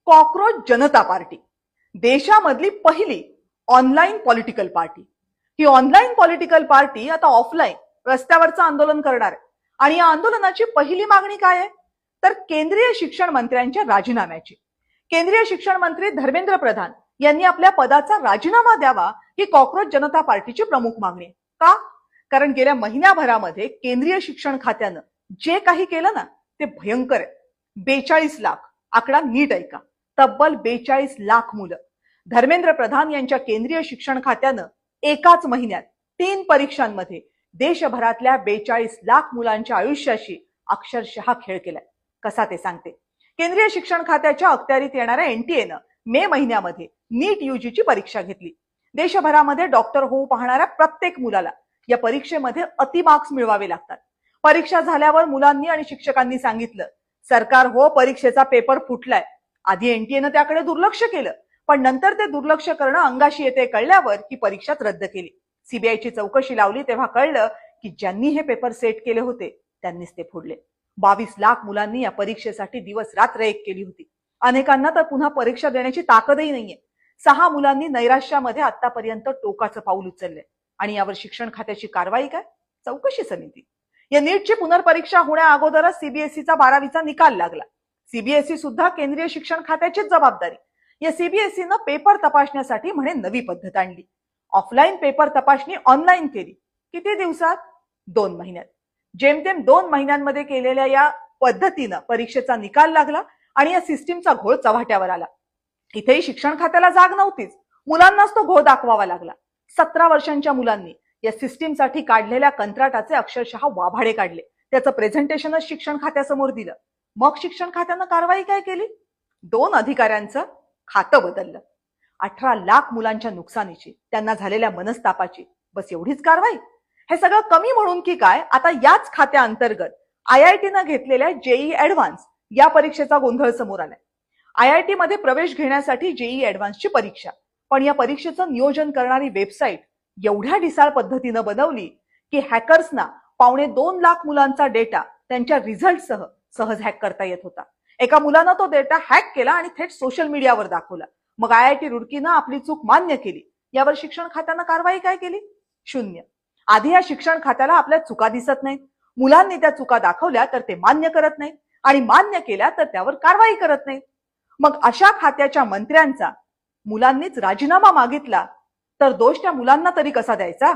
Cockroach जनता party देशामधली पहिली online political party. ही online political party आता offline रस्त्यावरचं आंदोलन करणार आहे। आणि या आंदोलनाची पहिली मागणी काय आहे तर केंद्रीय शिक्षण मंत्र्यांच्या राजीनाम्याची। केंद्रीय शिक्षण मंत्री धर्मेंद्र प्रधान यांनी आपल्या पदाचा राजीनामा द्यावा ही कॉकरोच जनता पार्टीची प्रमुख मागणी आहे। का? कारण गेल्या महिन्याभरामध्ये केंद्रीय शिक्षण खात्यानं जे काही केलं ना ते भयंकर आहे। 42 लाख, आकडा नीट ऐका, तब्बल 42 लाख मुलं। धर्मेंद्र प्रधान यांच्या केंद्रीय शिक्षण खात्यानं एकाच महिन्यात 3 परीक्षांमध्ये देशभरातल्या 42 लाख मुलांच्या आयुष्याशी अक्षरशः खेळ केलाय। कसा ते सांगते। केंद्रीय शिक्षण खात्याच्या अखत्यारीत येणाऱ्या एनटीएनं मे महिन्यामध्ये नीट यूजीची परीक्षा घेतली। देशभरामध्ये डॉक्टर होऊ पाहणाऱ्या प्रत्येक मुलाला या परीक्षेमध्ये अति मार्क्स मिळवावे लागतात। परीक्षा झाल्यावर मुलांनी आणि शिक्षकांनी सांगितलं, सरकार हो परीक्षेचा पेपर फुटलाय। आधी एनटीएनं त्याकडे दुर्लक्ष केलं, पण नंतर ते दुर्लक्ष करणं अंगाशी येते कळल्यावर ही परीक्षाच रद्द केली। सीबीआयची चौकशी लावली तेव्हा कळलं की ज्यांनी हे पेपर सेट केले होते त्यांनीच ते फोडले। 22 लाख मुलांनी या परीक्षेसाठी दिवस रात्र एक केली होती। अनेकांना तर पुन्हा परीक्षा देण्याची ताकदही नाहीये। 6 मुलांनी नैराश्यामध्ये आतापर्यंत टोकाचं पाऊल उचललंय। आणि यावर शिक्षण खात्याची कारवाई काय? चौकशी समिती। या नीटची पुनर्परीक्षा होण्या अगोदरच सीबीएसईचा 12वीचा निकाल लागला। सीबीएसई सुद्धा केंद्रीय शिक्षण खात्याचीच जबाबदारी। या सीबीएसईनं पेपर तपासण्यासाठी म्हणे नवी पद्धत आणली। ऑफलाईन पेपर तपासणी ऑनलाईन केली। किती दिवसात? 2 महिन्यात। जेमतेम 2 महिन्यांमध्ये केलेल्या या पद्धतीनं परीक्षेचा निकाल लागला आणि या सिस्टीमचा घोळ चव्हाट्यावर आला। इथेही शिक्षण खात्याला जाग नव्हतीच, मुलांनाच तो घोळ दाखवावा लागला। 17 वर्षांच्या मुलांनी या सिस्टीमसाठी काढलेल्या कंत्राटाचे अक्षरशः वाभाडे काढले। त्याचं प्रेझेंटेशनच शिक्षण खात्यासमोर दिलं। मग शिक्षण खात्यानं कारवाई काय केली? 2 अधिकाऱ्यांचं खातं बदललं। 18 लाख मुलांच्या नुकसानीची, त्यांना झालेल्या मनस्तापाची बस एवढीच कारवाई? हे सगळं कमी म्हणून की काय, आता याच खात्याअंतर्गत आयआयटीनं घेतलेल्या जेईई ऍडव्हान्स या परीक्षेचा गोंधळ समोर आलाय। आयआयटी मध्ये प्रवेश घेण्यासाठी जेईई ऍडव्हान्सची परीक्षा, पण या परीक्षेचं नियोजन करणारी वेबसाईट एवढ्या ढिसाळ पद्धतीनं बनवली की हॅकर्सना 2.25 लाख मुलांचा डेटा त्यांच्या रिझल्टसह सहज हॅक करता येत होता। एका मुलानं तो डेटा हॅक केला आणि थेट सोशल मीडियावर दाखवला। मग आयआयटी रुडकीनं आपली चूक मान्य केली। यावर शिक्षण खात्यानं कारवाई काय केली? शून्य। आधी या शिक्षण खात्याला आपल्या चुका दिसत नाहीत, मुलांनी त्या चुका दाखवल्या तर ते मान्य करत नाहीत आणि मान्य केल्या तर त्यावर कारवाई करत नाहीत। मग अशा खात्याच्या मंत्र्यांचा मुलांनीच राजीनामा मागितला तर दोष त्या मुलांना तरी कसा द्यायचा?